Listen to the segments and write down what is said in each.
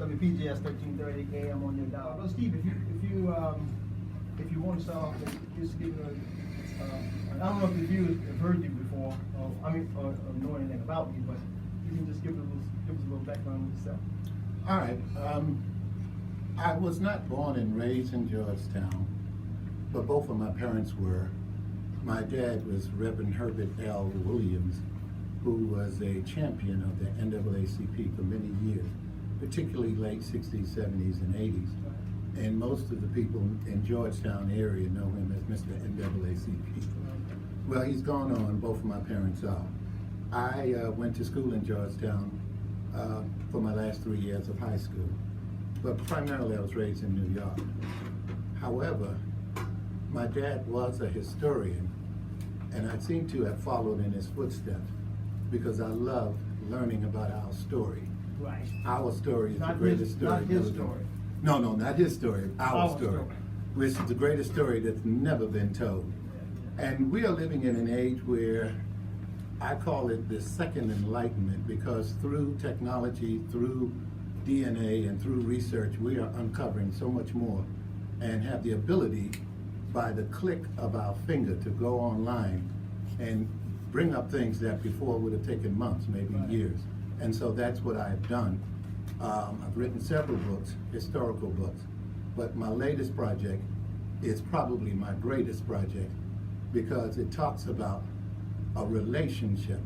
WPGS 1330 AM on your dial. Well, Steve, if you want to start off, just give I don't know if the viewers have heard you before, or know anything about you, but you can just give us a little background on yourself. All right. I was not born and raised in Georgetown, but both of my parents were. My dad was Reverend Herbert L. Williams, who was a champion of the NAACP for many years, particularly late 60s, 70s, and 80s. And most of the people in Georgetown area know him as Mr. NAACP. Well, he's gone on, both of my parents are. I went to school in Georgetown for my last 3 years of high school, but primarily I was raised in New York. However, my dad was a historian, and I seem to have followed in his footsteps because I love learning about our story. Right. Our story is Not the greatest his, story. not his story. No, not his story, our story, story. which is the greatest story that's never been told. And we are living in an age where I call it the second enlightenment, because through technology, through DNA, and through research, we are uncovering so much more and have the ability by the click of our finger to go online and bring up things that before would have taken months, maybe years. And so that's what I've done. I've written several books, historical books, but my latest project is probably my greatest project because it talks about a relationship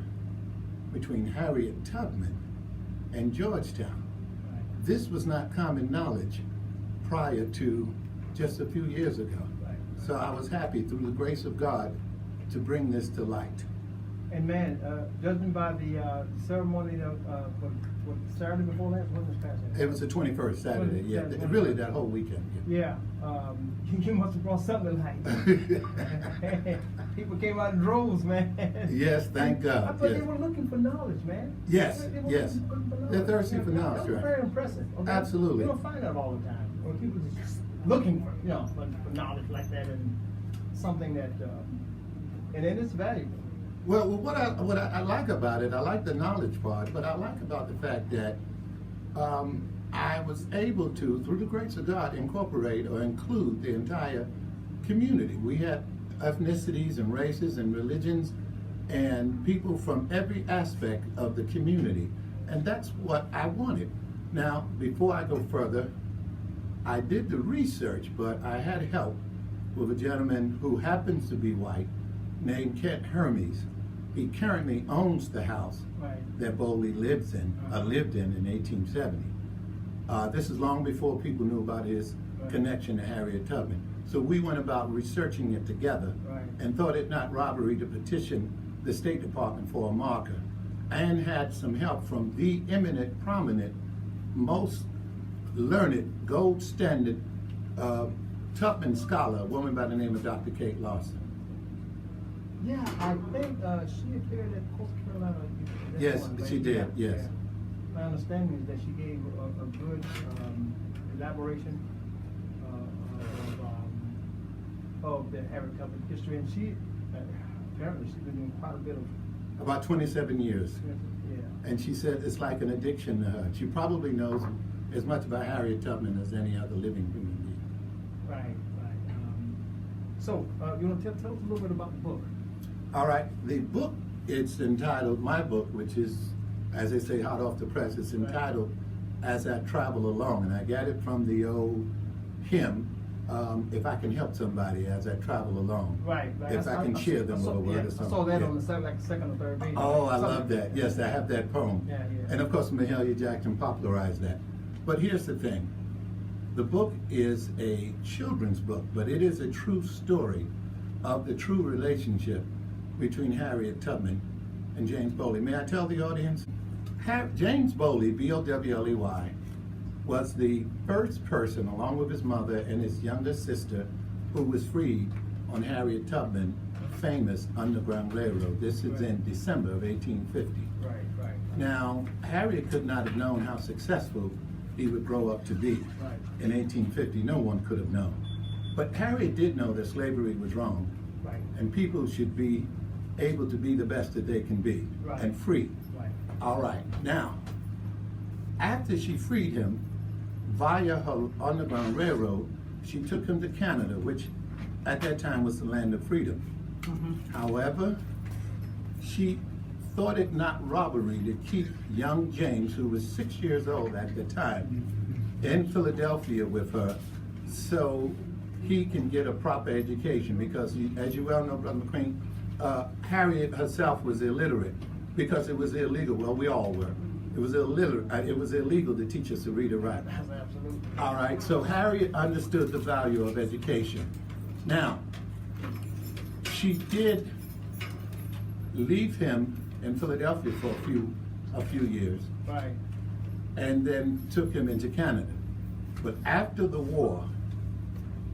between Harriet Tubman and Georgetown. This was not common knowledge prior to just a few years ago. So I was happy through the grace of God to bring this to light. And man, judging by the ceremony of what Saturday before last, when was past that? It was the 21st Saturday, yeah. Really that whole weekend. Yeah, you must have brought something tonight. People came out in droves, man. Yes, thank God. I thought yes. they were looking for knowledge, man. Yes, They were yes. looking for knowledge. They're thirsty for knowledge, That was right. very impressive. Okay? Absolutely. You don't find that all the time. When people just looking for, for knowledge like that, and something that, and it is valuable. Well, what I like about it, I like the knowledge part, but I like about the fact that I was able to, through the grace of God, incorporate or include the entire community. We had ethnicities and races and religions and people from every aspect of the community. And that's what I wanted. Now, before I go further, I did the research, but I had help with a gentleman who happens to be white named Kent Hermes. He currently owns the house that Bowley lived in 1870. This is long before people knew about his connection to Harriet Tubman. So we went about researching it together and thought it not robbery to petition the State Department for a marker, and had some help from the eminent, prominent, most learned, gold standard Tubman scholar, a woman by the name of Dr. Kate Lawson. Yeah, I think she appeared at Coastal Carolina. Yes, she did, yes. Yeah. My understanding is that she gave a good elaboration of the Harriet Tubman history, and she apparently she's been doing quite a bit of. About 27 years. Yeah. And she said it's like an addiction to her. She probably knows as much about Harriet Tubman as any other living human being. Right. So, you want to tell us a little bit about the book? All right, the book, it's entitled, my book, which is, as they say, hot off the press, it's entitled As I Travel Along. And I got it from the old hymn, if I can help somebody as I travel along. Right. If I can cheer them with a word or something. I saw that on the second or third page. Oh, I love that. Yes, I have that poem. Yeah. And of course, Mahalia Jackson popularized that. But here's the thing. The book is a children's book, but it is a true story of the true relationship between Harriet Tubman and James Bowley. May I tell the audience? James Bowley, B-O-W-L-E-Y, was the first person, along with his mother and his younger sister, who was freed on Harriet Tubman, famous Underground Railroad. This is in December of 1850. Right. Now, Harriet could not have known how successful he would grow up to be. In 1850, no one could have known. But Harriet did know that slavery was wrong, and people should be able to be the best that they can be, and free. All right. Now, after she freed him, via her Underground Railroad, she took him to Canada, which at that time was the land of freedom. However, she thought it not robbery to keep young James, who was 6 years old at the time, in Philadelphia with her, so he can get a proper education. Because, as you well know, Brother McQueen, Harriet herself was illiterate because it was illegal. Well, we all were. It was illiterate. It was illegal to teach us to read or write. Absolutely. All right. So Harriet understood the value of education. Now, she did leave him in Philadelphia for a few years, Right. and then took him into Canada. But after the war,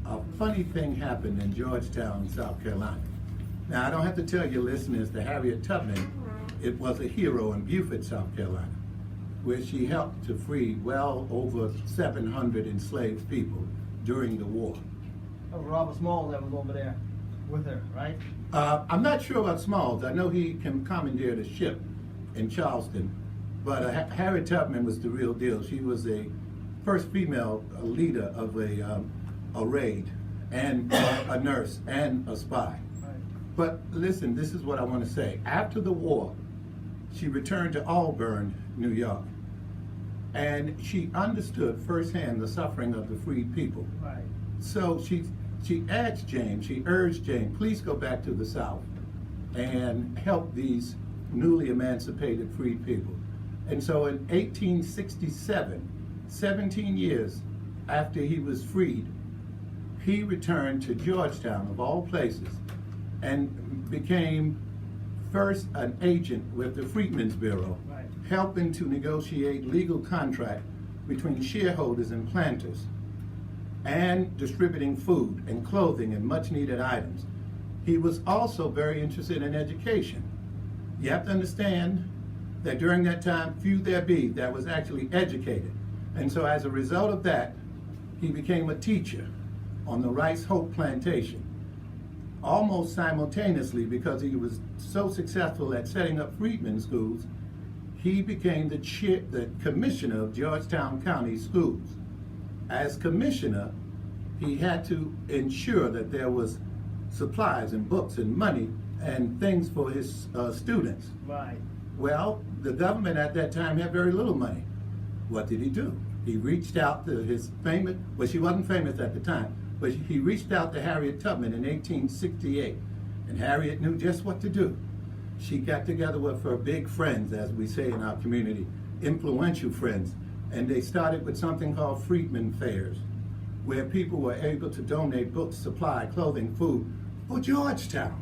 a funny thing happened in Georgetown, South Carolina. Now, I don't have to tell your listeners that Harriet Tubman, it was a hero in Beaufort, South Carolina, where she helped to free well over 700 enslaved people during the war. That was Robert Smalls that was over there with her, right? I'm not sure about Smalls. I know he commandeered a ship in Charleston, but Harriet Tubman was the real deal. She was a first female leader of a raid, and a nurse, and a spy. Right. But listen, this is what I want to say. After the war, she returned to Auburn, New York, and she understood firsthand the suffering of the freed people. Right. So she asked James, she urged James, please go back to the South and help these newly emancipated freed people. And so in 1867, 17 years after he was freed, he returned to Georgetown, of all places, and became first an agent with the Freedmen's Bureau, Right. helping to negotiate legal contract between shareholders and planters, and distributing food and clothing and much needed items. He was also very interested in education. You have to understand that during that time, few there be that was actually educated. And so as a result of that, he became a teacher on the Rice Hope Plantation, almost simultaneously, because he was so successful at setting up freedmen schools. He became the commissioner of Georgetown County Schools. As commissioner, he had to ensure that there was supplies and books and money and things for his students. Right. Well, the government at that time had very little money. What did he do? He reached out to his famous, well, she wasn't famous at the time, but he reached out to Harriet Tubman in 1868, and Harriet knew just what to do. She got together with her big friends, as we say in our community, influential friends, and they started with something called Freedmen Fairs, where people were able to donate books, supply, clothing, food for Georgetown.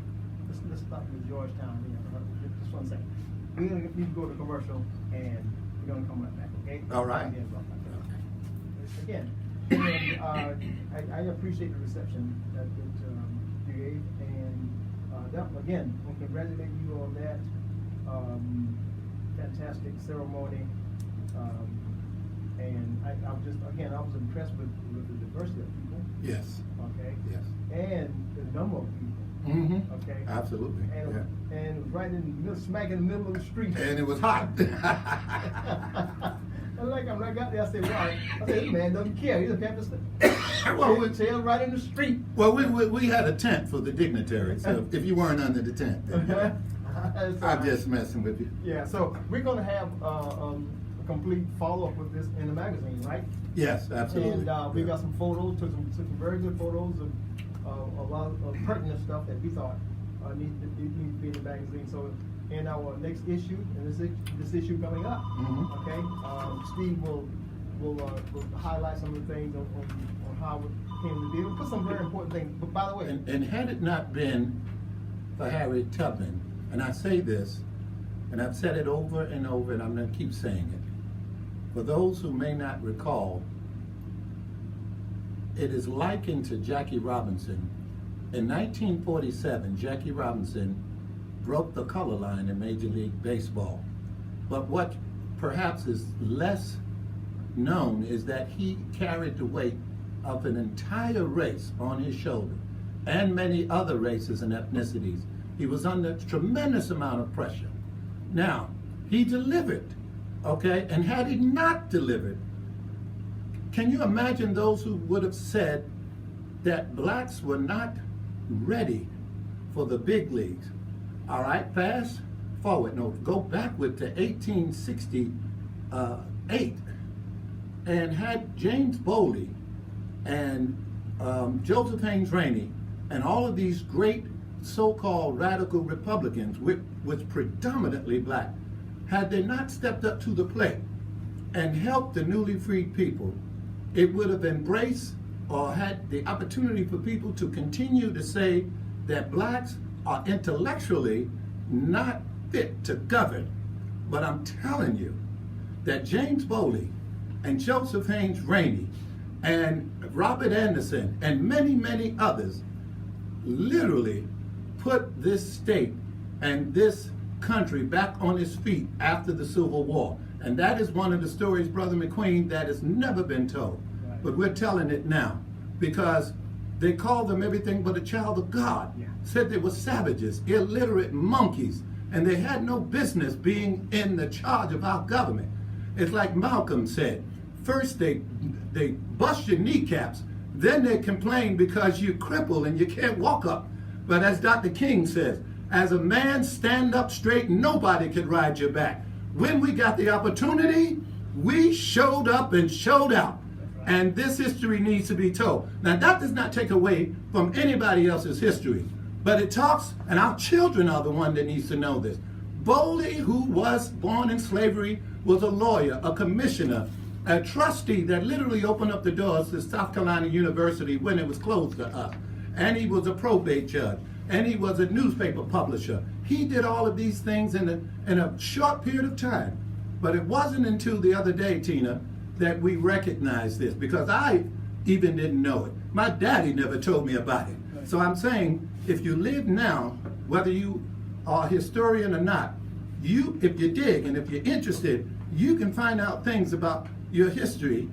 Let's stop with Georgetown. Just 1 second. We're gonna need to go to commercial, and we're gonna come right back. Okay? All right. Again, and, I appreciate the reception that you gave, and again, we congratulate you on that fantastic ceremony. And I was impressed with the diversity of people. Yes. Okay. Yes. And the number of people. Mm-hmm. Okay. Absolutely. And, Yeah. and it was right in the middle, smack in the middle of the street. And it was hot. I'm like out there, I said, wow. I said, this man doesn't care. He's a campus. Well, tail right in the street. Well, we had a tent for the dignitaries, so if you weren't under the tent, then, I'm just messing with you. Yeah, so we're gonna have a complete follow-up with this in the magazine, right? Yes, absolutely. And we got some photos, took some very good photos of a lot of pertinent stuff that we thought needs to be in the magazine. So in our next issue, and this issue coming up, Mhm. okay, Steve will highlight some of the things on how it came to be. Put some very important things. But by the way, And had it not been for Harriet Tubman, and I say this, and I've said it over and over, and I'm going to keep saying it. For those who may not recall, it is likened to Jackie Robinson. In 1947, Jackie Robinson broke the color line in Major League Baseball. But what perhaps is less known is that he carried the weight of an entire race on his shoulder, and many other races and ethnicities. He was under tremendous amount of pressure. Now, he delivered, okay? And had he not delivered, Can you imagine those who would have said that blacks were not ready for the big leagues? All right, fast forward, no, go backward to 1868 and had James Bowley and Joseph Haynes Rainey and all of these great so-called radical Republicans, which was predominantly black, had they not stepped up to the plate and helped the newly freed people, it would have embraced or had the opportunity for people to continue to say that blacks are intellectually not fit to govern. But I'm telling you that James Bowley and Joseph Haynes Rainey and Robert Anderson and many, many others literally put this state and this country back on its feet after the Civil War. And that is one of the stories, Brother McQueen, that has never been told. Right. But we're telling it now because they called them everything but a child of God. Yeah. Said they were savages, illiterate monkeys, and they had no business being in the charge of our government. It's like Malcolm said, first they bust your kneecaps, then they complain because you're crippled and you can't walk up. But as Dr. King says, as a man, stand up straight, nobody could ride your back. When we got the opportunity, we showed up and showed out. And this history needs to be told. Now, that does not take away from anybody else's history, but it talks, and our children are the one that needs to know this. Bowley, who was born in slavery, was a lawyer, a commissioner, a trustee that literally opened up the doors to South Carolina University when it was closed to us. And he was a probate judge, and he was a newspaper publisher. He did all of these things in a short period of time. But it wasn't until the other day, Tina, that we recognized this, because I even didn't know it. My daddy never told me about it. So I'm saying, if you live now, whether you are a historian or not, if you dig and if you're interested, you can find out things about your history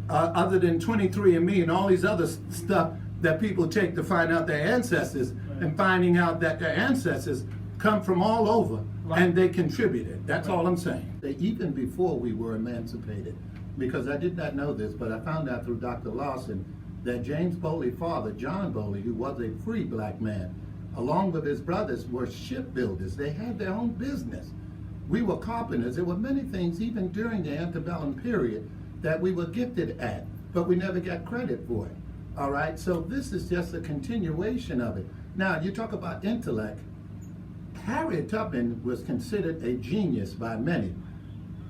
other than 23andMe and all these other stuff that people take to find out their ancestors, and finding out that their ancestors come from all over and they contributed. That's all I'm saying. Even before we were emancipated, because I did not know this, but I found out through Dr. Lawson that James Bowley's father, John Bowley, who was a free black man, along with his brothers, were shipbuilders. They had their own business. We were carpenters. There were many things, even during the antebellum period, that we were gifted at, but we never got credit for it. All right, so this is just a continuation of it. Now, you talk about intellect. Harriet Tubman was considered a genius by many.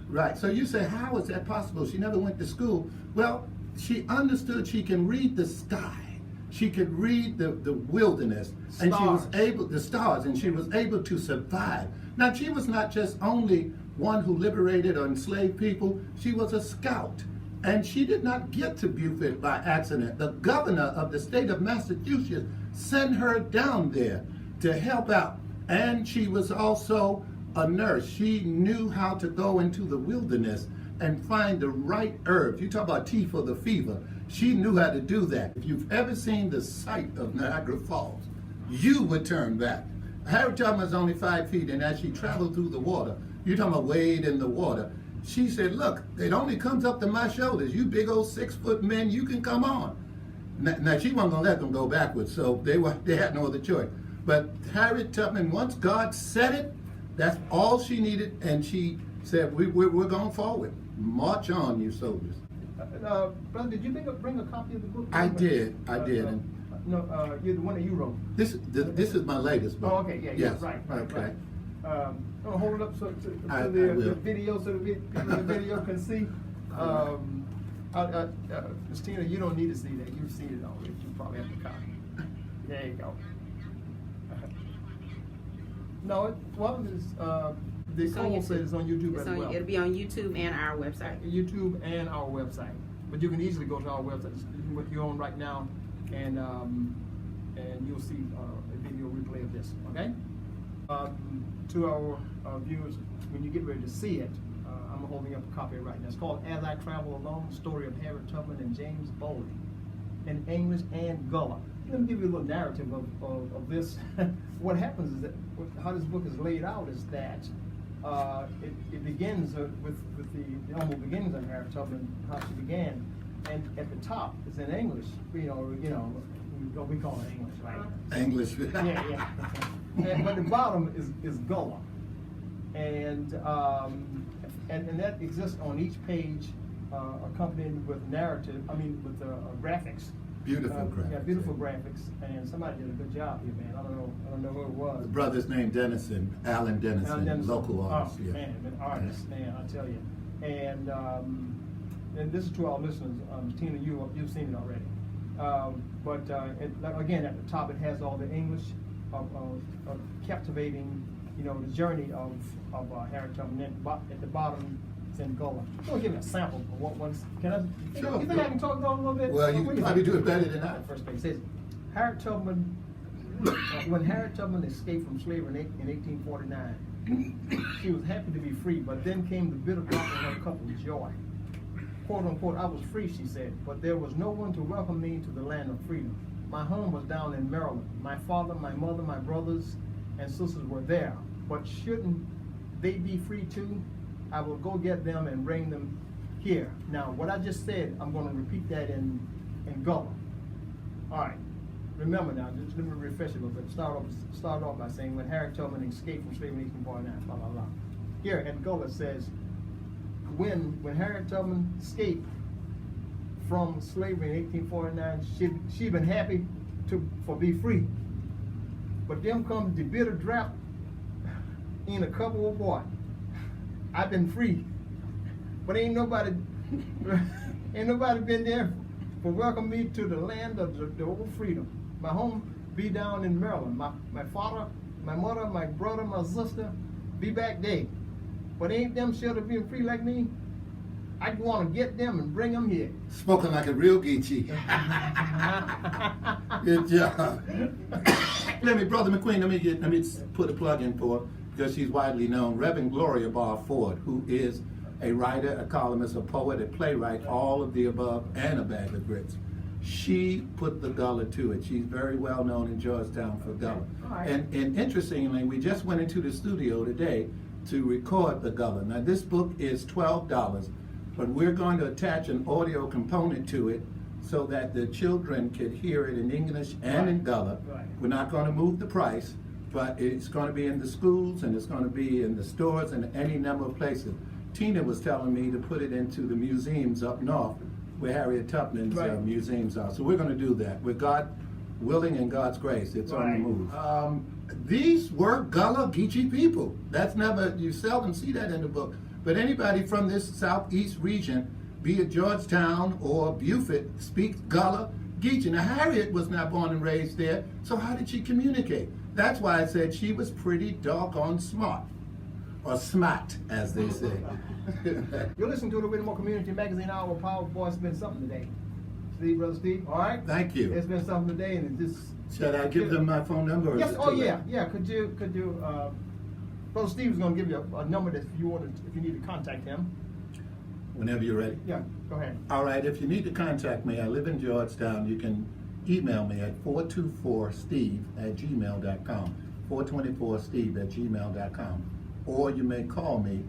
Right, so you say, how is that possible? She never went to school. Well, she understood she can read the sky. She could read the wilderness. And she was able, the stars, and she was able to survive. Now, she was not just only one who liberated or enslaved people, she was a scout. And she did not get to Beaufort by accident. The governor of the state of Massachusetts sent her down there to help out. And she was also a nurse. She knew how to go into the wilderness and find the right herbs. You talk about tea for the fever. She knew how to do that. If you've ever seen the sight of Niagara Falls, you would turn back. Harriet Tubman was only 5 feet, and as she traveled through the water, you're talking about wade in the water, she said, look, it only comes up to my shoulders. You big old 6-foot men, you can come on. Now she wasn't gonna let them go backwards, so they had no other choice. But Harriet Tubman, once God said it, that's all she needed, and she said, we're going forward. March on, you soldiers. Brother, did you bring a copy of the book? I did. No, you're the one that you wrote. This is my latest book. Oh, okay, yeah, yes. right. Okay. I'll hold it up so I the will. video, so the people in the video can see. Christina, you don't need to see that. You've seen it already. You probably have the copy. There you go. No, the Soul said it's on YouTube as well. It'll be on YouTube and our website. YouTube and our website. But you can easily go to our website, what you're on right now, and you'll see a video replay of this, okay? To our viewers, when you get ready to see it, I'm holding up a copy right now. It's called As I Travel Alone, Story of Harriet Tubman and James Bowley, in English and Gullah. Let me give you a little narrative of this. What happens is that, how this book is laid out is that it begins with the humble beginnings of Harriet Tubman, how she began. and at the top it's in English. We call it English, right? English. Yeah. But the bottom is Gullah, and that exists on each page, accompanied with narrative. With graphics. Beautiful graphics. Yeah, beautiful graphics, and somebody did a good job here, man. I don't know who it was. The brother's name Dennison, Alan Dennison, local artist. Oh, Yeah. man, an artist, man, I tell you. And this is to our listeners. Tina, you've seen it already. But again, at the top, it has all the English of captivating, the journey of Harriet Tubman. And then at the bottom, it's in Gullah. I'm gonna give you a sample of what one's. Can I? Sure, You think I can talk about it a little bit? Well, you What do probably think? do it better than I. First page says, Harriet Tubman. When Harriet Tubman escaped from slavery in 1849, she was happy to be free, but then came the bitter drop in her cup of joy. "Quote unquote, I was free," she said, "but there was no one to welcome me to the land of freedom. My home was down in Maryland. My father, my mother, my brothers and sisters were there. But shouldn't they be free too? I will go get them and bring them here." Now, what I just said, I'm going to repeat that in Gullah. All right. Remember now, just let me refresh it a little bit. Start off by saying, when Harriet Tubman escaped from slavery in 1849, blah, blah, blah. Here at Gullah it says, when Harriet Tubman escaped from slavery in 1849, she been happy for be free. But then comes the bitter drought in a couple of boy. I've been free, but ain't nobody been there for welcome me to the land of the old freedom. My home be down in Maryland. My father, my mother, my brother, my sister be back there. But ain't them shelter being free like me? I want to get them and bring them here. Spoken like a real Geechee. Good job. Brother McQueen, let me put a plug in for her, because she's widely known. Reverend Gloria Barr Ford, who is a writer, a columnist, a poet, a playwright, all of the above, and a bag of grits. She put the Gullah to it. She's very well known in Georgetown for Gullah. Right. And interestingly, we just went into the studio today to record the Gullah. Now this book is $12, but we're going to attach an audio component to it so that the children could hear it in English and in Gullah. Right. We're not going to move the price, but it's going to be in the schools and it's going to be in the stores and any number of places. Tina was telling me to put it into the museums up north where Harriet Tubman's museums are. So we're going to do that. With God willing and God's grace, it's on the move. These were Gullah Geechee people. You seldom see that in the book. But anybody from this southeast region, be it Georgetown or Beaufort, speaks Gullah Geechee. Now Harriet was not born and raised there, so how did she communicate? That's why I said she was pretty doggone smart. Or smart, as they say. You're listening to the Whittemore Community Magazine Hour. Power Boy, it's been something today. Brother Steve, all right? Thank you. It's been something today, and it just... Should I give them my phone number? Or Yes, is it oh too late? yeah. Could you, Brother Steve is gonna give you a number that if you need to contact him. Whenever you're ready. Yeah, go ahead. All right, if you need to contact me, I live in Georgetown. You can email me at 424steve@gmail.com. 424steve@gmail.com. Or you may call me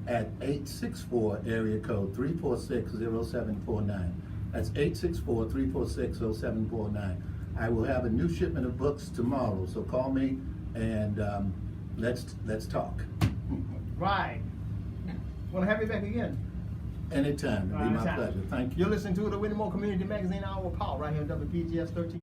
at 864 area code 346-0749. That's 864-346-0749. I will have a new shipment of books tomorrow, so call me and let's talk. Right. Want to have you back again? Anytime, it'll be my Anytime. pleasure. Thank you. You're listening to the Whittemore Community Magazine Hour Power right here on WPGS 13.